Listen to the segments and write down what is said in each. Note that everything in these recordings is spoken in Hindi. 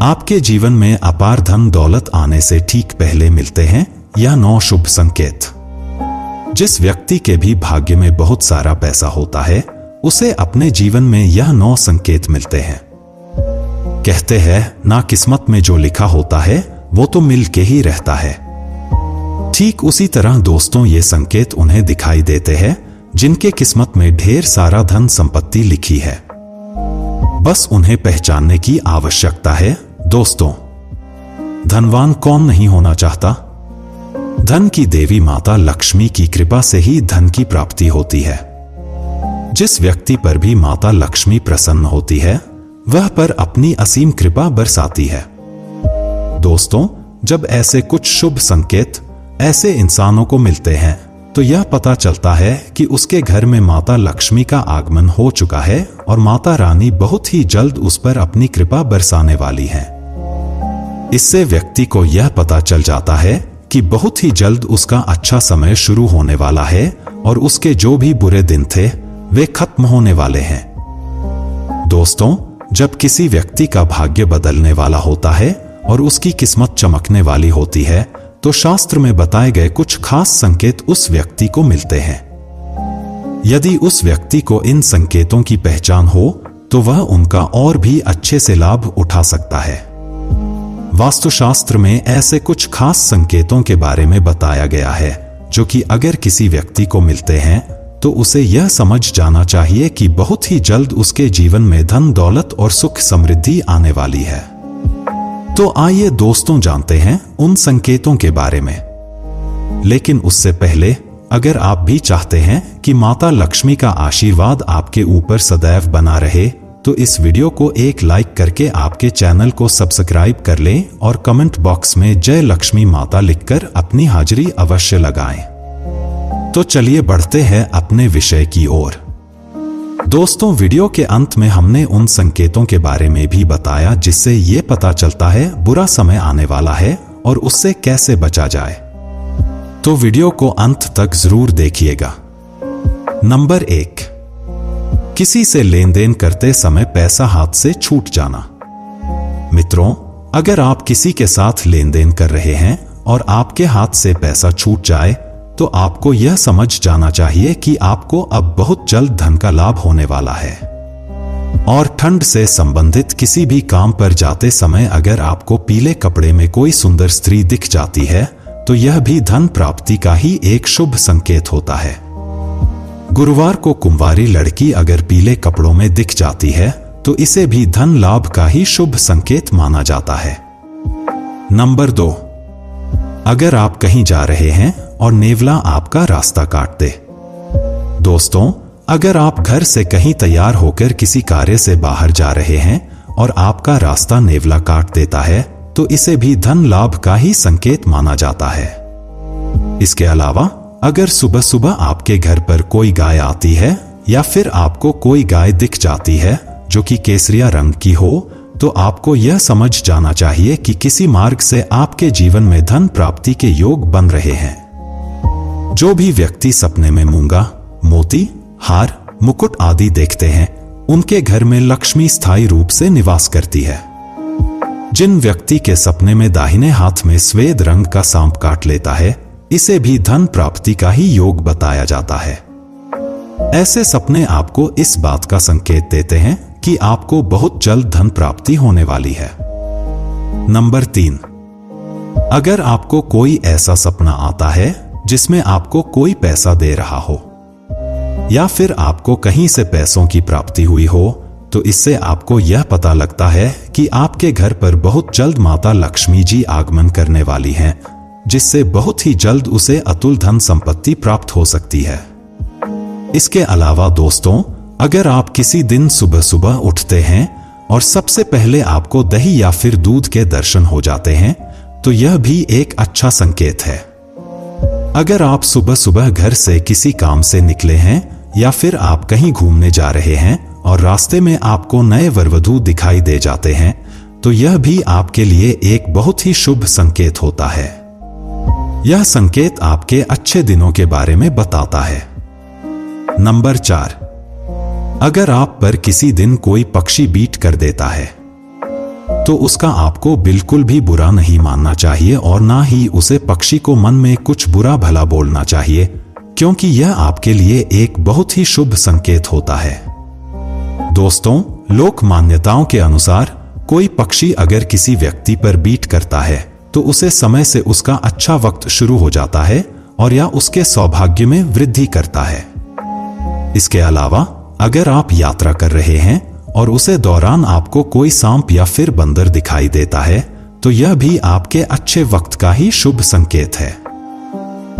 आपके जीवन में अपार धन दौलत आने से ठीक पहले मिलते हैं यह 9 शुभ संकेत। जिस व्यक्ति के भी भाग्य में बहुत सारा पैसा होता है उसे अपने जीवन में यह 9 संकेत मिलते हैं। कहते हैं ना किस्मत में जो लिखा होता है वो तो मिल के ही रहता है। ठीक उसी तरह दोस्तों ये संकेत उन्हें दिखाई देते हैं जिनके किस्मत में ढेर सारा धन संपत्ति लिखी है। बस उन्हें पहचानने की आवश्यकता है। दोस्तों, धनवान कौन नहीं होना चाहता? धन की देवी माता लक्ष्मी की कृपा से ही धन की प्राप्ति होती है। जिस व्यक्ति पर भी माता लक्ष्मी प्रसन्न होती है वह पर अपनी असीम कृपा बरसाती है। दोस्तों, जब ऐसे कुछ शुभ संकेत ऐसे इंसानों को मिलते हैं तो यह पता चलता है कि उसके घर में माता लक्ष्मी का आगमन हो चुका है और माता रानी बहुत ही जल्द उस पर अपनी कृपा बरसाने वाली है। इससे व्यक्ति को यह पता चल जाता है कि बहुत ही जल्द उसका अच्छा समय शुरू होने वाला है और उसके जो भी बुरे दिन थे वे खत्म होने वाले हैं। दोस्तों, जब किसी व्यक्ति का भाग्य बदलने वाला होता है और उसकी किस्मत चमकने वाली होती है तो शास्त्र में बताए गए कुछ खास संकेत उस व्यक्ति को मिलते हैं। यदि उस व्यक्ति को इन संकेतों की पहचान हो तो वह उनका और भी अच्छे से लाभ उठा सकता है। वास्तुशास्त्र में ऐसे कुछ खास संकेतों के बारे में बताया गया है जो कि अगर किसी व्यक्ति को मिलते हैं तो उसे यह समझ जाना चाहिए कि बहुत ही जल्द उसके जीवन में धन दौलत और सुख समृद्धि आने वाली है। तो आइए दोस्तों जानते हैं उन संकेतों के बारे में। लेकिन उससे पहले अगर आप भी चाहते हैं कि माता लक्ष्मी का आशीर्वाद आपके ऊपर सदैव बना रहे तो इस वीडियो को एक लाइक करके आपके चैनल को सब्सक्राइब कर लें और कमेंट बॉक्स में जय लक्ष्मी माता लिखकर अपनी हाजिरी अवश्य लगाएं। तो चलिए बढ़ते हैं अपने विषय की ओर। दोस्तों, वीडियो के अंत में हमने उन संकेतों के बारे में भी बताया जिससे ये पता चलता है बुरा समय आने वाला है और उससे कैसे बचा जाए। तो वीडियो को अंत तक जरूर देखिएगा। नंबर 1, किसी से लेन देन करते समय पैसा हाथ से छूट जाना। मित्रों, अगर आप किसी के साथ लेन देन कर रहे हैं और आपके हाथ से पैसा छूट जाए तो आपको यह समझ जाना चाहिए कि आपको अब बहुत जल्द धन का लाभ होने वाला है। और ठंड से संबंधित किसी भी काम पर जाते समय अगर आपको पीले कपड़े में कोई सुंदर स्त्री दिख जाती है तो यह भी धन प्राप्ति का ही एक शुभ संकेत होता है। गुरुवार को कुंवारी लड़की अगर पीले कपड़ों में दिख जाती है तो इसे भी धन लाभ का ही शुभ संकेत माना जाता है। नंबर 2, अगर आप कहीं जा रहे हैं और नेवला आपका रास्ता काट दे। दोस्तों, अगर आप घर से कहीं तैयार होकर किसी कार्य से बाहर जा रहे हैं और आपका रास्ता नेवला काट देता है तो इसे भी धन लाभ का ही संकेत माना जाता है। इसके अलावा अगर सुबह सुबह आपके घर पर कोई गाय आती है या फिर आपको कोई गाय दिख जाती है जो कि केसरिया रंग की हो तो आपको यह समझ जाना चाहिए कि किसी मार्ग से आपके जीवन में धन प्राप्ति के योग बन रहे हैं। जो भी व्यक्ति सपने में मूंगा, मोती, हार, मुकुट आदि देखते हैं उनके घर में लक्ष्मी स्थायी रूप से निवास करती है। जिन व्यक्ति के सपने में दाहिने हाथ में श्वेत रंग का सांप काट लेता है इसे भी धन प्राप्ति का ही योग बताया जाता है। ऐसे सपने आपको इस बात का संकेत देते हैं कि आपको बहुत जल्द धन प्राप्ति होने वाली है। नंबर 3, अगर आपको कोई ऐसा सपना आता है जिसमें आपको कोई पैसा दे रहा हो या फिर आपको कहीं से पैसों की प्राप्ति हुई हो तो इससे आपको यह पता लगता है कि आपके घर पर बहुत जल्द माता लक्ष्मी जी आगमन करने वाली हैं, जिससे बहुत ही जल्द उसे अतुल धन संपत्ति प्राप्त हो सकती है। इसके अलावा दोस्तों, अगर आप किसी दिन सुबह सुबह उठते हैं और सबसे पहले आपको दही या फिर दूध के दर्शन हो जाते हैं तो यह भी एक अच्छा संकेत है। अगर आप सुबह सुबह घर से किसी काम से निकले हैं या फिर आप कहीं घूमने जा रहे हैं और रास्ते में आपको नए वरवधू दिखाई दे जाते हैं तो यह भी आपके लिए एक बहुत ही शुभ संकेत होता है। यह संकेत आपके अच्छे दिनों के बारे में बताता है। नंबर 4, अगर आप पर किसी दिन कोई पक्षी बीट कर देता है तो उसका आपको बिल्कुल भी बुरा नहीं मानना चाहिए और ना ही उसे पक्षी को मन में कुछ बुरा भला बोलना चाहिए, क्योंकि यह आपके लिए एक बहुत ही शुभ संकेत होता है। दोस्तों, लोक मान्यताओं के अनुसार कोई पक्षी अगर किसी व्यक्ति पर बीट करता है तो उसे समय से उसका अच्छा वक्त शुरू हो जाता है और या उसके सौभाग्य में वृद्धि करता है। इसके अलावा अगर आप यात्रा कर रहे हैं और उसे दौरान आपको कोई सांप या फिर बंदर दिखाई देता है तो यह भी आपके अच्छे वक्त का ही शुभ संकेत है।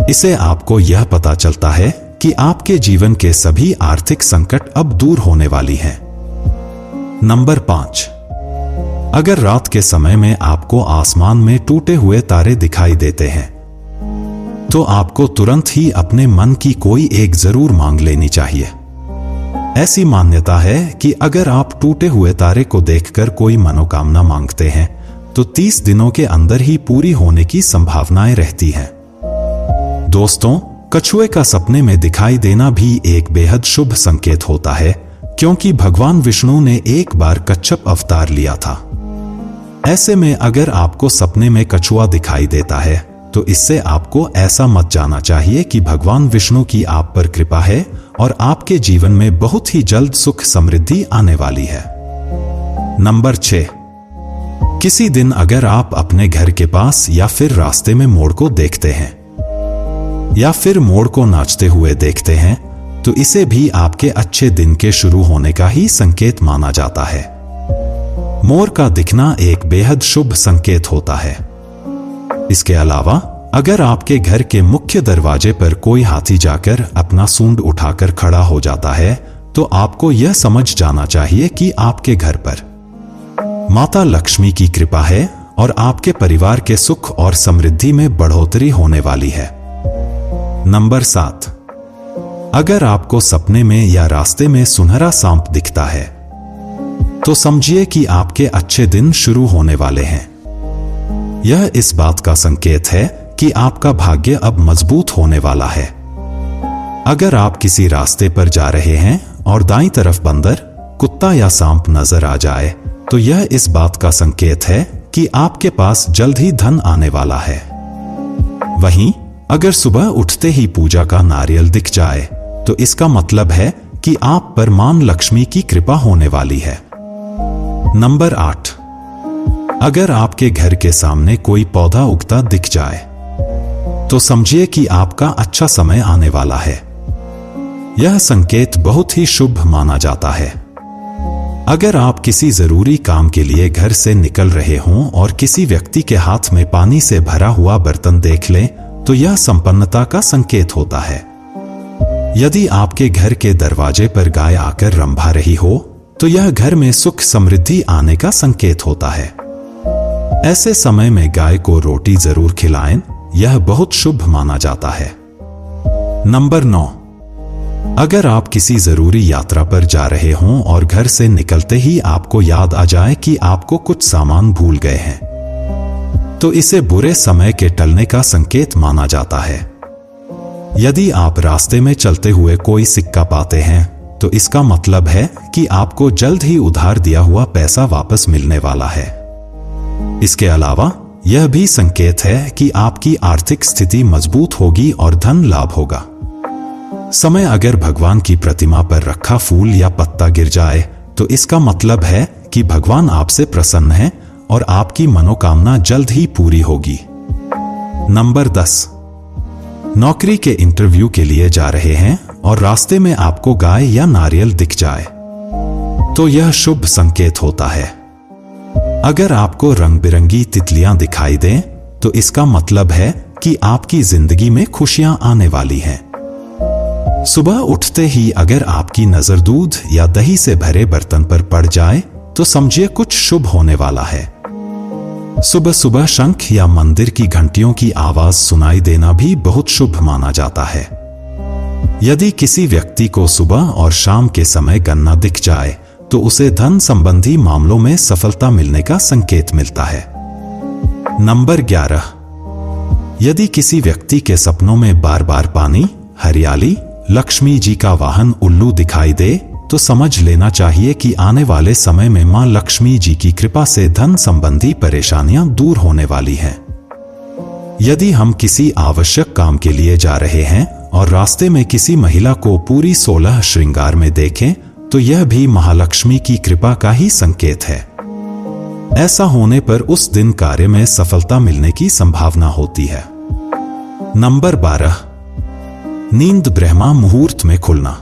इसे आपको यह पता चलता है कि आपके जीवन के सभी आर्थिक संकट अब दूर होने वाली हैं। नंबर 5, अगर रात के समय में आपको आसमान में टूटे हुए तारे दिखाई देते हैं तो आपको तुरंत ही अपने मन की कोई एक जरूर मांग लेनी चाहिए। ऐसी मान्यता है कि अगर आप टूटे हुए तारे को देखकर कोई मनोकामना मांगते हैं तो 30 दिनों के अंदर ही पूरी होने की संभावनाएं रहती हैं। दोस्तों, कछुए का सपने में दिखाई देना भी एक बेहद शुभ संकेत होता है, क्योंकि भगवान विष्णु ने एक बार कच्छप अवतार लिया था। ऐसे में अगर आपको सपने में कछुआ दिखाई देता है तो इससे आपको ऐसा मत जाना चाहिए कि भगवान विष्णु की आप पर कृपा है और आपके जीवन में बहुत ही जल्द सुख समृद्धि आने वाली है। नंबर 6, किसी दिन अगर आप अपने घर के पास या फिर रास्ते में मोर को देखते हैं या फिर मोर को नाचते हुए देखते हैं तो इसे भी आपके अच्छे दिन के शुरू होने का ही संकेत माना जाता है। मोर का दिखना एक बेहद शुभ संकेत होता है। इसके अलावा अगर आपके घर के मुख्य दरवाजे पर कोई हाथी जाकर अपना सूंड उठाकर खड़ा हो जाता है तो आपको यह समझ जाना चाहिए कि आपके घर पर माता लक्ष्मी की कृपा है और आपके परिवार के सुख और समृद्धि में बढ़ोतरी होने वाली है। नंबर 7, अगर आपको सपने में या रास्ते में सुनहरा सांप दिखता है तो समझिए कि आपके अच्छे दिन शुरू होने वाले हैं। यह इस बात का संकेत है कि आपका भाग्य अब मजबूत होने वाला है। अगर आप किसी रास्ते पर जा रहे हैं और दाईं तरफ बंदर, कुत्ता या सांप नजर आ जाए तो यह इस बात का संकेत है कि आपके पास जल्द ही धन आने वाला है। वहीं अगर सुबह उठते ही पूजा का नारियल दिख जाए तो इसका मतलब है कि आप पर मां लक्ष्मी की कृपा होने वाली है। नंबर 8, अगर आपके घर के सामने कोई पौधा उगता दिख जाए तो समझिए कि आपका अच्छा समय आने वाला है। यह संकेत बहुत ही शुभ माना जाता है। अगर आप किसी जरूरी काम के लिए घर से निकल रहे हों और किसी व्यक्ति के हाथ में पानी से भरा हुआ बर्तन देख लें तो यह संपन्नता का संकेत होता है। यदि आपके घर के दरवाजे पर गाय आकर रंभा रही हो तो यह घर में सुख समृद्धि आने का संकेत होता है। ऐसे समय में गाय को रोटी जरूर खिलाएं, यह बहुत शुभ माना जाता है। नंबर 9, अगर आप किसी जरूरी यात्रा पर जा रहे हों और घर से निकलते ही आपको याद आ जाए कि आपको कुछ सामान भूल गए हैं तो इसे बुरे समय के टलने का संकेत माना जाता है। यदि आप रास्ते में चलते हुए कोई सिक्का पाते हैं तो इसका मतलब है कि आपको जल्द ही उधार दिया हुआ पैसा वापस मिलने वाला है। इसके अलावा यह भी संकेत है कि आपकी आर्थिक स्थिति मजबूत होगी और धन लाभ होगा। समय अगर भगवान की प्रतिमा पर रखा फूल या पत्ता गिर जाए तो इसका मतलब है कि भगवान आपसे प्रसन्न है और आपकी मनोकामना जल्द ही पूरी होगी। नंबर 10, नौकरी के इंटरव्यू के लिए जा रहे हैं और रास्ते में आपको गाय या नारियल दिख जाए तो यह शुभ संकेत होता है। अगर आपको रंग बिरंगी तितलियां दिखाई दें तो इसका मतलब है कि आपकी जिंदगी में खुशियां आने वाली हैं। सुबह उठते ही अगर आपकी नजर दूध या दही से भरे बर्तन पर पड़ जाए तो समझिए कुछ शुभ होने वाला है। सुबह सुबह शंख या मंदिर की घंटियों की आवाज सुनाई देना भी बहुत शुभ माना जाता है। यदि किसी व्यक्ति को सुबह और शाम के समय गन्ना दिख जाए तो उसे धन संबंधी मामलों में सफलता मिलने का संकेत मिलता है। नंबर 11, यदि किसी व्यक्ति के सपनों में बार बार पानी, हरियाली, लक्ष्मी जी का वाहन उल्लू दिखाई दे तो समझ लेना चाहिए कि आने वाले समय में मां लक्ष्मी जी की कृपा से धन संबंधी परेशानियां दूर होने वाली हैं। यदि हम किसी आवश्यक काम के लिए जा रहे हैं और रास्ते में किसी महिला को पूरी 16 श्रृंगार में देखें, तो यह भी महालक्ष्मी की कृपा का ही संकेत है। ऐसा होने पर उस दिन कार्य में सफलता मिलने की संभावना होती है। नंबर 12, नींद ब्रह्मा मुहूर्त में खुलना।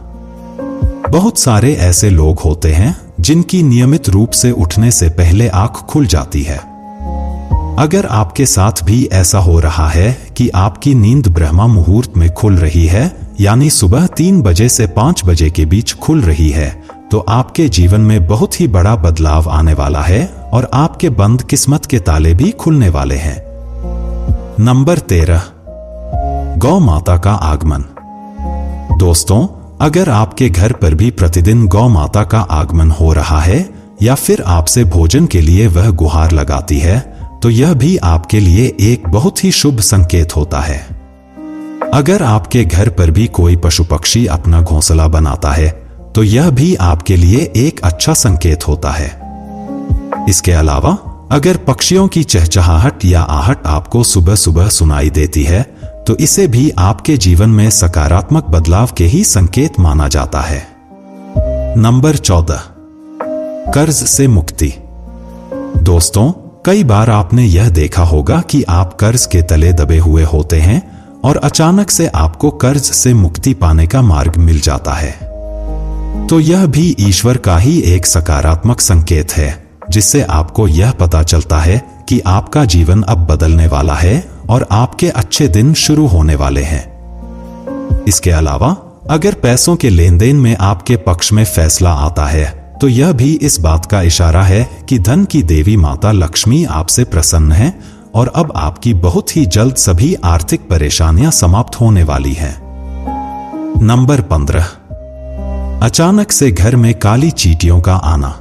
बहुत सारे ऐसे लोग होते हैं जिनकी नियमित रूप से उठने से पहले आंख खुल जाती है। अगर आपके साथ भी ऐसा हो रहा है कि आपकी नींद ब्रह्मा मुहूर्त में खुल रही है, यानी सुबह 3 बजे से 5 बजे के बीच खुल रही है, तो आपके जीवन में बहुत ही बड़ा बदलाव आने वाला है और आपके बंद किस्मत के ताले भी खुलने वाले हैं। नंबर 13, गौ माता का आगमन। दोस्तों, अगर आपके घर पर भी प्रतिदिन गौ माता का आगमन हो रहा है या फिर आपसे भोजन के लिए वह गुहार लगाती है, तो यह भी आपके लिए एक बहुत ही शुभ संकेत होता है। अगर आपके घर पर भी कोई पशु पक्षी अपना घोंसला बनाता है, तो यह भी आपके लिए एक अच्छा संकेत होता है। इसके अलावा अगर पक्षियों की चहचहाहट या आहट आपको सुबह सुबह सुनाई देती है, तो इसे भी आपके जीवन में सकारात्मक बदलाव के ही संकेत माना जाता है। नंबर 14, कर्ज से मुक्ति। दोस्तों, कई बार आपने यह देखा होगा कि आप कर्ज के तले दबे हुए होते हैं और अचानक से आपको कर्ज से मुक्ति पाने का मार्ग मिल जाता है। तो यह भी ईश्वर का ही एक सकारात्मक संकेत है, जिससे आपको यह पता चलता है कि आपका जीवन अब बदलने वाला है और आपके अच्छे दिन शुरू होने वाले हैं। इसके अलावा अगर पैसों के लेन देन में आपके पक्ष में फैसला आता है, तो यह भी इस बात का इशारा है कि धन की देवी माता लक्ष्मी आपसे प्रसन्न है और अब आपकी बहुत ही जल्द सभी आर्थिक परेशानियां समाप्त होने वाली हैं। नंबर 15, अचानक से घर में काली चींटियों का आना।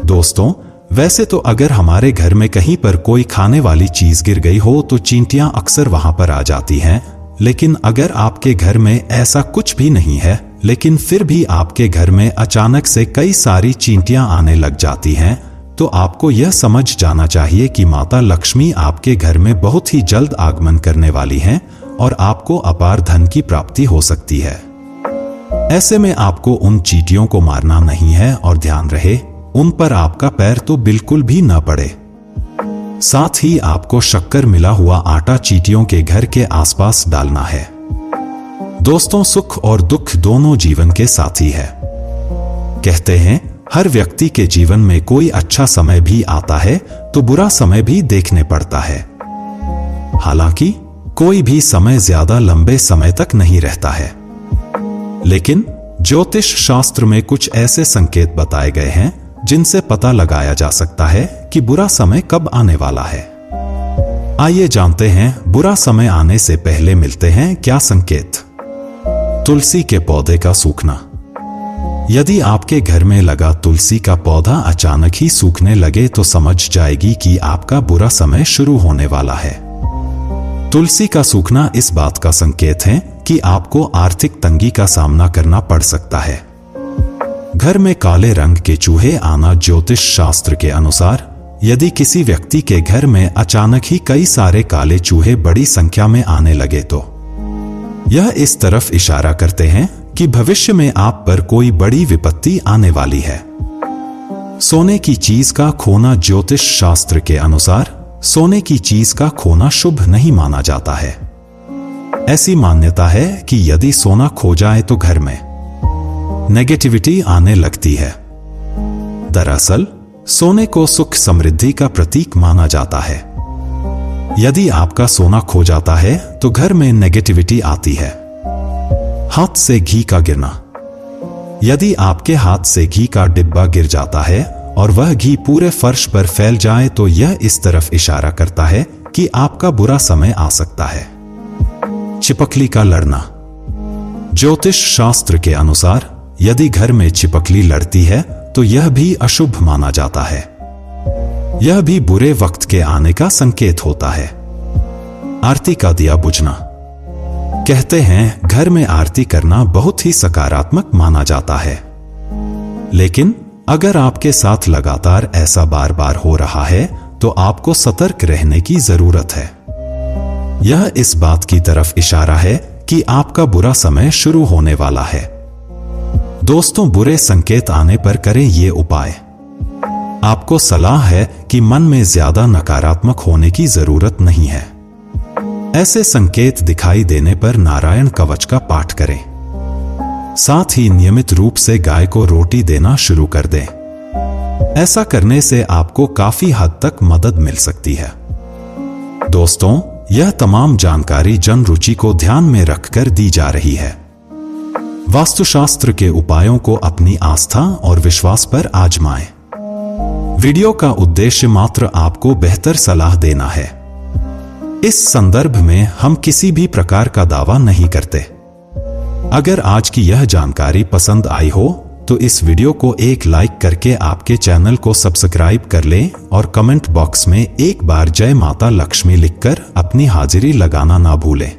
दोस्तों, वैसे तो अगर हमारे घर में कहीं पर कोई खाने वाली चीज गिर गई हो तो चींटियां अक्सर वहां पर आ जाती हैं, लेकिन अगर आपके घर में ऐसा कुछ भी नहीं है, लेकिन फिर भी आपके घर में अचानक से कई सारी चींटियां आने लग जाती हैं, तो आपको यह समझ जाना चाहिए कि माता लक्ष्मी आपके घर में बहुत ही जल्द आगमन करने वाली हैं और आपको अपार धन की प्राप्ति हो सकती है। ऐसे में आपको उन चींटियों को मारना नहीं है और ध्यान रहे उन पर आपका पैर तो बिल्कुल भी न पड़े। साथ ही आपको शक्कर मिला हुआ आटा चींटियों के घर के आसपास डालना है। दोस्तों, सुख और दुख दोनों जीवन के साथी है। कहते हैं हर व्यक्ति के जीवन में कोई अच्छा समय भी आता है तो बुरा समय भी देखने पड़ता है। हालांकि कोई भी समय ज्यादा लंबे समय तक नहीं रहता है, लेकिन ज्योतिष शास्त्र में कुछ ऐसे संकेत बताए गए हैं जिनसे पता लगाया जा सकता है कि बुरा समय कब आने वाला है। आइए जानते हैं बुरा समय आने से पहले मिलते हैं क्या संकेत। तुलसी के पौधे का सूखना। यदि आपके घर में लगा तुलसी का पौधा अचानक ही सूखने लगे तो समझ जाएगी कि आपका बुरा समय शुरू होने वाला है। तुलसी का सूखना इस बात का संकेत है कि आपको आर्थिक तंगी का सामना करना पड़ सकता है। घर में काले रंग के चूहे आना। ज्योतिष शास्त्र के अनुसार यदि किसी व्यक्ति के घर में अचानक ही कई सारे काले चूहे बड़ी संख्या में आने लगे तो यह इस तरफ इशारा करते हैं कि भविष्य में आप पर कोई बड़ी विपत्ति आने वाली है। सोने की चीज का खोना। ज्योतिष शास्त्र के अनुसार सोने की चीज का खोना शुभ नहीं माना जाता है। ऐसी मान्यता है कि यदि सोना खो जाए तो घर में नेगेटिविटी आने लगती है। दरअसल सोने को सुख समृद्धि का प्रतीक माना जाता है। यदि आपका सोना खो जाता है तो घर में नेगेटिविटी आती है। हाथ से घी का गिरना। यदि आपके हाथ से घी का डिब्बा गिर जाता है और वह घी पूरे फर्श पर फैल जाए तो यह इस तरफ इशारा करता है कि आपका बुरा समय आ सकता है। छिपकली का लड़ना। ज्योतिष शास्त्र के अनुसार यदि घर में छिपकली लड़ती है तो यह भी अशुभ माना जाता है। यह भी बुरे वक्त के आने का संकेत होता है। आरती का दिया बुझना। कहते हैं घर में आरती करना बहुत ही सकारात्मक माना जाता है। लेकिन अगर आपके साथ लगातार ऐसा बार बार हो रहा है तो आपको सतर्क रहने की जरूरत है। यह इस बात की तरफ इशारा है कि आपका बुरा समय शुरू होने वाला है। दोस्तों, बुरे संकेत आने पर करें ये उपाय। आपको सलाह है कि मन में ज्यादा नकारात्मक होने की जरूरत नहीं है। ऐसे संकेत दिखाई देने पर नारायण कवच का पाठ करें। साथ ही नियमित रूप से गाय को रोटी देना शुरू कर दें। ऐसा करने से आपको काफी हद तक मदद मिल सकती है। दोस्तों, यह तमाम जानकारी जन रुचि को ध्यान में रखकर दी जा रही है। वास्तुशास्त्र के उपायों को अपनी आस्था और विश्वास पर आजमाएं। वीडियो का उद्देश्य मात्र आपको बेहतर सलाह देना है। इस संदर्भ में हम किसी भी प्रकार का दावा नहीं करते। अगर आज की यह जानकारी पसंद आई हो तो इस वीडियो को एक लाइक करके आपके चैनल को सब्सक्राइब कर लें और कमेंट बॉक्स में एक बार जय माता लक्ष्मी लिखकर अपनी हाजिरी लगाना ना भूलें।